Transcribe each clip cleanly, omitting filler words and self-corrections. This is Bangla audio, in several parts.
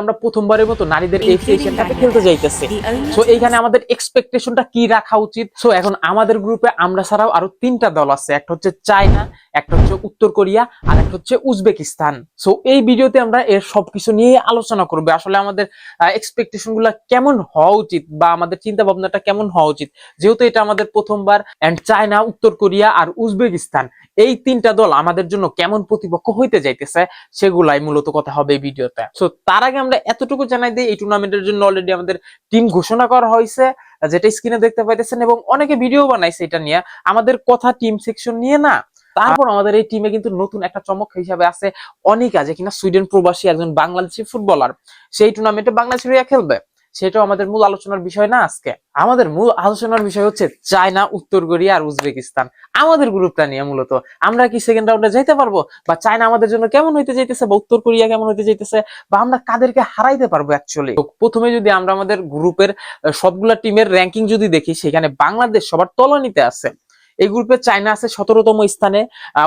আমরা প্রথমবারের মতো নারীদের এশিয়ান কাপে খেলতে যাইতেছি। সো এইখানে আমাদের এক্সপেকটেশনটা কি রাখা উচিত? সো এখন আমাদের গ্রুপে আমরা ছাড়াও আরো 3টা দল আছে, একটা হচ্ছে চায়না, একটা হচ্ছে উত্তর কোরিয়া, আর একটা হচ্ছে উজবেকিস্তান। সো এই ভিডিওতে আমরা এর সবকিছু নিয়ে আলোচনা করব, আসলে আমাদের এক্সপেকটেশন গুলা কেমন হওয়া উচিত বা আমাদের চিন্তা ভাবনাটা কেমন হওয়া উচিত, যেহেতু এটা আমাদের প্রথমবার। এন্ড চায়না, উত্তর কোরিয়া আর উজবেকিস্তান এই 3টা দল আমাদের জন্য কেমন প্রতিপক্ষ হইতে যাইতেছে সেগুলাই মূলত কথা হবে এই ভিডিওতে। সো তার আগে আমরা এতটুকু জানাই দিই, এই টুর্নামেন্টের জন্য অলরেডি আমাদের টিম ঘোষণা করা হয়েছে, যেটা স্ক্রিনে দেখতে পাইতেছেন, এবং অনেকে ভিডিও বানাইছে এটা নিয়ে। আমাদের কথা টিম সেকশন নিয়ে না, তারপর আমাদের এই টিমে কিন্তু নতুন একটা চমক হিসাবে আছে অনিকা, যে কিনা সুইডেন প্রবাসী একজন বাংলাদেশি ফুটবলার। সেই টুর্নামেন্টে বাংলাদেশের হয়ে খেলবে, সেটাও আমাদের মূল আলোচনার বিষয় না আজকে। আমাদের মূল আলোচনার বিষয় হচ্ছে চায়না, উত্তর কোরিয়া আর উজবেকিস্তান। আমাদের গ্রুপটা নিয়ে মূলত আমরা কি সেকেন্ড রাউন্ডে যাইতে পারবো, বা চায়না আমাদের জন্য কেমন হইতে যাইতেছে, বা উত্তর কোরিয়া কেমন হইতে যাইতেছে, বা আমরা কাদেরকে হারাইতে পারবো অ্যাকচুয়ালি। প্রথমে যদি আমরা আমাদের গ্রুপের সবগুলা টিমের র্যাঙ্কিং যদি দেখি, সেখানে বাংলাদেশ সবার তলানিতে আছে। এই গ্রুপে চায়না আছে 17তম স্থানে,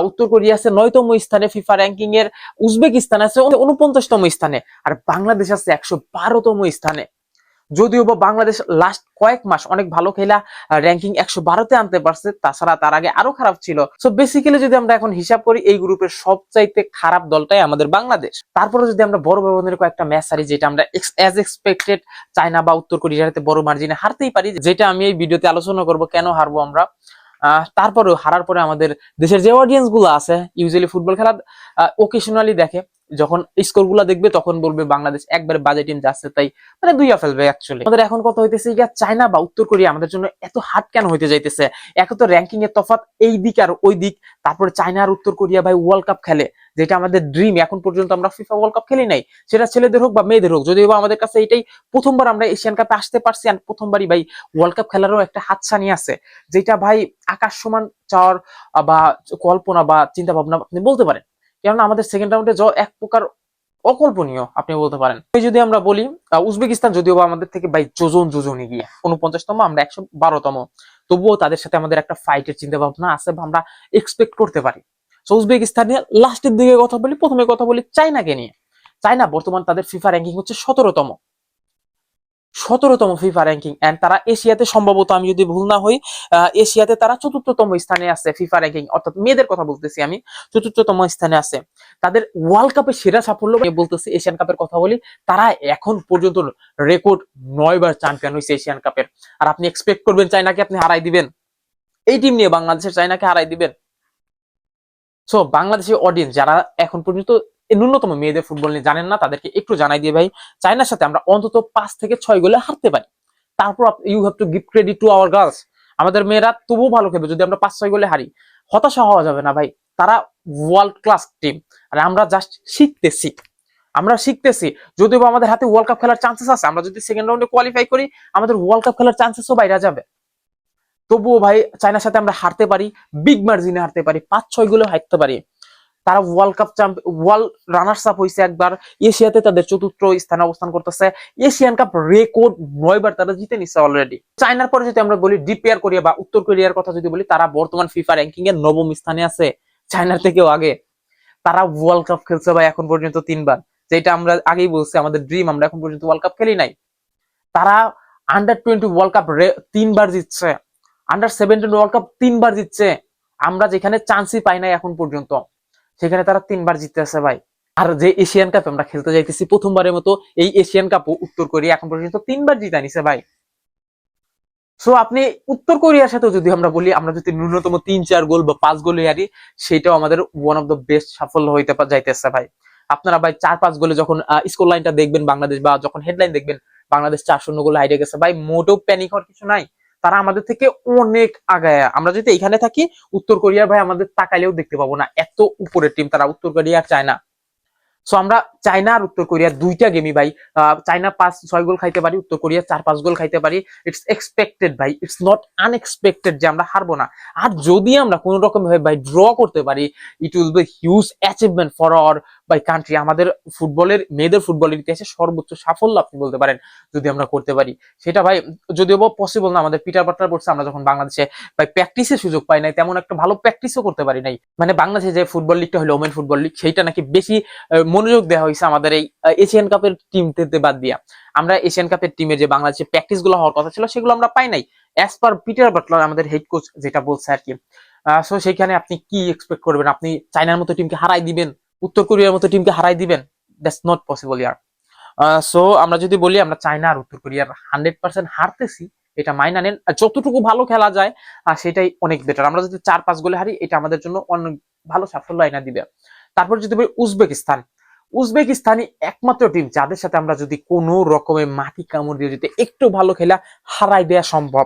উত্তর কোরিয়া আছে 9তম স্থানে ফিফা র্যাঙ্কিং এর, উজবেকিস্তান আছে 49তম স্থানে, আর বাংলাদেশ আছে 112তম স্থানে। যদিও বা বাংলাদেশ লাস্ট কয়েক মাস অনেক ভালো খেলা র্যাঙ্কিং 112তে আনতে পারছে, তাছাড়া তার আগে আরো খারাপ ছিল। সো বেসিক্যালি যদি আমরা এখন হিসাব করি, এই গ্রুপের সবচাইতে খারাপ দলটাই আমাদের বাংলাদেশ। তারপরে যদি আমরা বড় ব্যবধানের কয়েকটা ম্যাচ হারি, যেটা আমরা অ্যাজ এক্সপেক্টেড চায়না বা উত্তর কোরিয়ার হাতে বড় মার্জিনে হারতেই পারি, যেটা আমি এই ভিডিওতে আলোচনা করব কেন হারবো আমরা। তারপরেও হারার পরে আমাদের দেশের যে অডিয়েন্স গুলো আছে, ইউজুয়ালি ফুটবল খেলা ওকেশনালি দেখে, যখন স্কোর গুলা দেখবে তখন বলবে বাংলাদেশ একবারে বাজে টিম যাচ্ছে, তাই মানে দুইয়া ফেলবে অ্যাকচুয়ালি। আমাদের এখন কথা হইতেছে চায়না বা উত্তর কোরিয়া আমাদের জন্য এত হার্ড কেন হইতে যাইতেছে? এক তো র্যাঙ্কিং এর তফাৎ এই দিক আর ওই দিক, তারপরে চায়না আর উত্তর কোরিয়া ভাই ওয়ার্ল্ড কাপ খেলে, যেটা আমাদের ড্রিম। এখন পর্যন্ত আমরা ফিফা ওয়ার্ল্ড কাপ খেলি নাই, সেটা ছেলেদের হোক বা মেয়েদের হোক, যদিও আমাদের কাছে এটাই প্রথমবার আমরা এশিয়ান কাপে আসতে পারছি, আর প্রথমবারই ভাই ওয়ার্ল্ড কাপ খেলারও একটা হাতছানি আছে, যেটা ভাই আকাশ সমান চাওয়ার বা কল্পনা বা চিন্তা ভাবনা আপনি বলতে পারেন। কেননা আমাদের সেকেন্ড রাউন্ডে এক প্রকার অকল্পনীয় আপনি বলতে পারেন। যদি আমরা বলি উজবেকিস্তান যদিও বা আমাদের থেকে ভাই যোজনে গিয়ে 49তম, আমরা 112তম, তবুও তাদের সাথে আমাদের একটা ফাইটের চিন্তা ভাবনা আছে বা আমরা এক্সপেক্ট করতে পারি। সো উজবেকিস্তান নিয়ে লাস্টের দিকে কথা বলি। প্রথমে কথা বলি চায়নাকে নিয়ে। চায়না বর্তমান তাদের ফিফা র্যাঙ্কিং হচ্ছে 17তম ফিফা র্যাঙ্কিং, এন্ড তারা এশিয়াতে সম্ভবত, আমি যদি ভুল না হই, এশিয়াতে তারা 4র্থতম স্থানে আছে ফিফা র্যাঙ্কিং, অর্থাৎ মেয়েদের কথা বলতেছি আমি, 4র্থতম স্থানে আছে। তাদের ওয়ার্ল্ড কাপে সেরা সাফল্য বলতেছি, এশিয়ান কাপের কথা বলি, তারা এখন পর্যন্ত রেকর্ড 9বার চ্যাম্পিয়ন হয়েছে এশিয়ান কাপের। আর আপনি এক্সপেক্ট করবেন চায়নাকে আপনি হারাই দিবেন? এই টিম নিয়ে বাংলাদেশের চায়নাকে হারাই দিবেন? সো বাংলাদেশের অডিয়েন্স যারা এখন পর্যন্ত ন্যূনতম মেয়েদের ফুটবল নিয়ে জানেন না, তাদেরকে একটু জানাই দিয়ে ভাই, চায়নার সাথে আমরা অন্তত 5 থেকে 6 গোলে হারতে পারি। তারপর you have to give credit to our girls. আমাদের মেয়েরা তবুও ভালো খেলবে যদি আমরা 5-6 গোলে হারি। হতাশা হওয়া যাবে না ভাই, তারা ওয়ার্ল্ড ক্লাস টিম, আর আমরা জাস্ট শিখতেছি। যদিও আমাদের হাতে ওয়ার্ল্ড কাপ খেলার চান্সেস আছে, আমরা যদি সেকেন্ড রাউন্ডে কোয়ালিফাই করি, আমাদের ওয়ার্ল্ড কাপ খেলার চান্সেসও বাইরে যাবে। তবুও ভাই চায়নার সাথে আমরা হারতে পারি, বিগ মার্জিনে হারতে পারি, 5-6 গোলে হারতে পারি। তারা ওয়ার্ল্ড রানার্স আপ হয়েছে একবার, এশিয়াতে তাদের 4র্থ স্থানে অবস্থান করতেছে, এশিয়ান কাপ রেকর্ড 9বার তারা জিতে নিচ্ছে অলরেডি। চায়নার পরে যদি আমরা বলি ডিপিআর কোরিয়া বা উত্তর কোরিয়ার কথা যদি বলি, তারা বর্তমান ফিফা র্যাঙ্কিং এর 9ম স্থানে আছে, চায়নার থেকেও আগে। তারা ওয়ার্ল্ড কাপ খেলছে ভাই এখন পর্যন্ত 3বার, যেটা আমরা আগেই বলছি আমাদের ড্রিম, আমরা এখন পর্যন্ত ওয়ার্ল্ড কাপ খেলি নাই। তারা আন্ডার 20 ওয়ার্ল্ড কাপ 3বার জিতছে, আন্ডার 17 ওয়ার্ল্ড কাপ 3বার জিতছে। আমরা যেখানে চান্সই পাই নাই এখন পর্যন্ত, সেখানে তারা 3বার জিততে আছে ভাই। আর যে এশিয়ান কাপ আমরা খেলতে যাইতেছি প্রথমবারের মতো, এই এশিয়ান কাপ উত্তর কোরিয়া এখন পর্যন্ত 3বার জিতা নিছে ভাই। সো আপনি উত্তর কোরিয়ার সাথে যদি আমরা বলি, আমরা যদি ন্যূনতম 3-4 গোল বা 5 গোলে হারি, সেটাও আমাদের ওয়ান অফ দ্য বেস্ট সাফল্য হইতে যাইতেছে ভাই। আপনারা ভাই 4-5 গোলে যখন স্কোর লাইনটা দেখবেন বাংলাদেশ, বা যখন হেডলাইন দেখবেন বাংলাদেশ 4-0 গোলে হারিয়ে গেছে, ভাই মোটেও প্যানিক হওয়ার কিছু নাই। তারা আমাদের থেকে অনেক আগায়। আমরা যদি এখানে থাকি, উত্তর কোরিয়ার ভাই আমাদের তাকাইলেও দেখতে পাবো না, এত উপরের টিম তারা, উত্তর কোরিয়া আর চায়না। সো আমরা চায়না আর উত্তর কোরিয়া দুইটা গেমই ভাই, চায়না 5-6 গোল খাইতে পারি, উত্তর কোরিয়া 4-5 গোল খাইতে পারি। ইটস এক্সপেক্টেড ভাই, ইটস নট আনএক্সপেক্টেড যে আমরা হারবো না। আর যদি আমরা কোন রকম ভাই ড্র করতে পারি, it will be huge achievement for our by country. আমাদের মেয়েদের ফুটবলের ইতিহাসে সর্বোচ্চ সাফল্য আপনি বলতে পারেন যদি আমরা করতে পারি সেটা ভাই। যদিও পসিবল না, আমাদের পিটার পাটার পড়ছে, আমরা যখন বাংলাদেশে ভাই প্র্যাকটিসের সুযোগ পাই নাই, তেমন একটা ভালো প্র্যাকটিসও করতে পারি নাই। মানে বাংলাদেশে যে ফুটবল লিগটা হলো ওমেন ফুটবল লিগ, সেইটা নাকি বেশি মনোযোগ দেওয়া হয়েছে আমাদের এই এশিয়ান কাপের টিমতে বাদ দিয়া। আমরা এশিয়ান কাপের টিমের যে বাংলাদেশের প্র্যাকটিস গুলো হওয়ার কথা ছিল সেগুলো আমরা পাই নাই, অ্যাজ পার পিটার বাটলার আমাদের হেড কোচ যেটা বলছে আর কি। সো সেখানে আপনি কি এক্সপেক্ট করবেন? আপনি চায়নার মতো টিমকে হারাই দিবেন, উত্তর কোরিয়ার মতো টিমকে হারাই দিবেন? That's not possible year. So আমরা যদি বলি আমরা চায়না আর উত্তর কোরিয়ার 100% হারতেছি, এটা মাইনা নেন। আর যতটুকু ভালো খেলা যায় সেটাই অনেক বেটার। আমরা যদি 4-5 গোলে হারি এটা আমাদের জন্য অনেক ভালো সাফল্য আইনা দিবে। তারপর যদি বলি উজবেকিস্তান, উজবেকিস্তানি একমাত্র টিম যাদের সাথে আমরা যদি কোনো রকমের মাটি কামড় দিয়ে যদি একটু ভালো খেলা হারাই দেওয়া সম্ভব।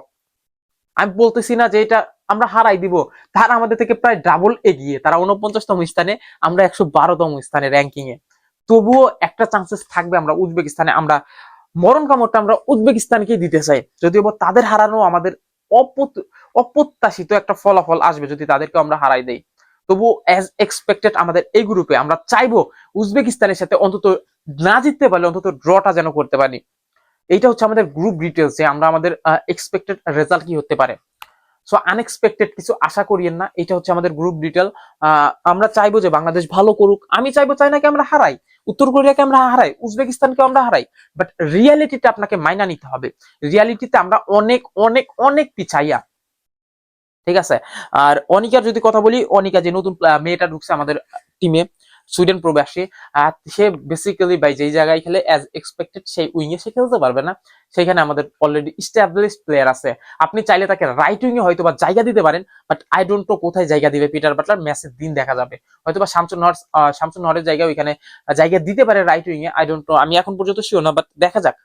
আমি বলতেছি না যে এটা আমরা হারাই দিব, তারা আমাদের থেকে প্রায় ডাবল এগিয়ে, তারা 49তম স্থানে, আমরা 112তম স্থানে র্যাঙ্কিং এ। তবুও একটা চান্সেস থাকবে আমরা উজবেকিস্তানে, আমরা মরণ কামড়টা আমরা উজবেকিস্তানকে দিতে চাই। যদিও তাদের হারানো আমাদের অপ্রত্যাশিত একটা ফলাফল আসবে যদি তাদেরকে আমরা হারাই দেই। তবু অ্যাজ এক্সপেক্টেড আমাদের এই গ্রুপে আমরা চাইবো উজবেকিস্তানের সাথে অন্তত না জিততে পারলে অন্তত ড্রটা যেন করতে পারি। এইটা হচ্ছে আমাদের গ্রুপ ডিটেলস, যে আমরা আমাদের এক্সপেক্টেড রেজাল্ট কি হতে পারে। সো আনএক্সপেক্টেড কিছু আশা করিয়েন না, এটা হচ্ছে আমাদের গ্রুপ ডিটেল। আমরা চাইবো যে বাংলাদেশ ভালো করুক, আমি চাইবো চায়নাকে আমরা হারাই, উত্তর কোরিয়াকে আমরা হারাই, উজবেকিস্তানকে আমরা হারাই, বাট রিয়ালিটিটা আপনাকে মাইনা নিতে হবে। রিয়ালিটিতে আমরা অনেক অনেক অনেক পিছাইয়া, ঠিক আছে। আর অনিকার যদি কথা বলি, অনিকা যে নতুন মেয়েটা ঢুকছে আমাদের টিমে, সুইডেন প্রবাসী, সে বেসিক্যালি ভাই যেই জায়গায় খেলে অ্যাজ এক্সপেক্টেড সেই উইংয়ে সে খেলতে পারবে না। সেখানে আমাদের অলরেডি এস্টাবলিশড প্লেয়ার আছে, আপনি চাইলে তাকে রাইট উইংয়ে হয়তো বা জায়গা দিতে পারেন, বাট আই ডোন্ট নো কোথায় জায়গা দিবে পিটার বাটলার, ম্যাচের দিন দেখা যাবে। হয়তো বা শামসুন নহরের জায়গায় ওইখানে জায়গা দিতে পারে রাইট উইংয়ে, আই ডোন্ট নো, আমি এখন পর্যন্ত শিওর না, বাট দেখা যাক।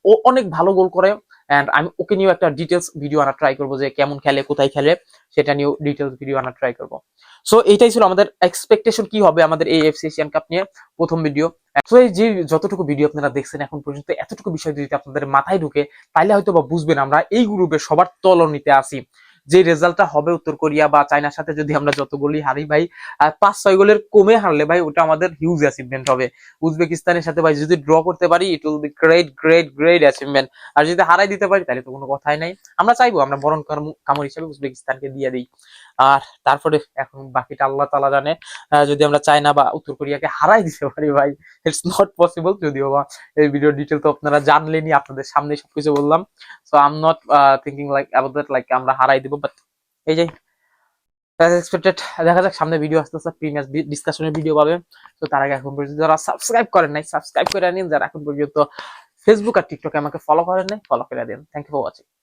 ও অনেক ভালো গোল করে, এন্ড আমি ওকে নিয়েও একটা ডিটেলস ভিডিও আনার ট্রাই করবো, যে কেমন খেলে, কোথায় খেলে, সেটা নিয়েও ডিটেলস ভিডিও আনার ট্রাই করবো। সো এইটাই ছিল আমাদের এক্সপেকটেশন কি হবে আমাদের এই এফসি এশিয়ান কাপ নিয়ে প্রথম ভিডিও। সো এই যে যতটুকু ভিডিও আপনারা দেখছেন এখন পর্যন্ত, এতটুকু বিষয় যদি আপনাদের মাথায় ঢুকে, তাইলে হয়তো বা বুঝবেন আমরা এই গ্রুপে সবার তলনিতে আসি। যে রেজাল্টটা হবে উত্তর কোরিয়া বা চায়নার সাথে যদি আমরা যত গোলই হারি ভাই, 5-6 গোলের কমে হারলে ভাই ওটা আমাদের হিউজ অ্যাচিভমেন্ট হবে। উজবেকিস্তানের সাথে ভাই যদি ড্র করতে পারি, it will be great great great achievement. আর যদি হারাই দিতে পারি তাহলে তো কোনো কথাই নাই। আমরা চাইবো আমরা বরণ কামড় হিসেবে উজবেকিস্তানকে দিয়ে দিই। আর তারপরে এখন বাকিটা আল্লাহ তাআলা জানে। যদি আমরা চায়না বা উত্তর কোরিয়াকে হারাই দিতে পারি ভাই, ইটস নট পসিবল, যদিও বা এই ভিডিও ডিটেল তো আপনারা জানলেনই, আপনাদের সামনে সবকিছু বললাম। So I am not thinking like about that, like আমরা হারাই দিব, বাট এই যে অ্যাজ এক্সপেক্টেড, দেখা যাক সামনে ভিডিও আসতেছে, প্রিমিয়ার ডিসকাশনের ভিডিও পাবে। তো তার আগে এখন পর্যন্ত যারা সাবস্ক্রাইব করেন নাই, সাবস্ক্রাইব করে নিন। যারা এখন পর্যন্ত ফেসবুক আর টিকটকে আমাকে ফলো করেন নাই, ফলো করে দিন। Thank you for watching.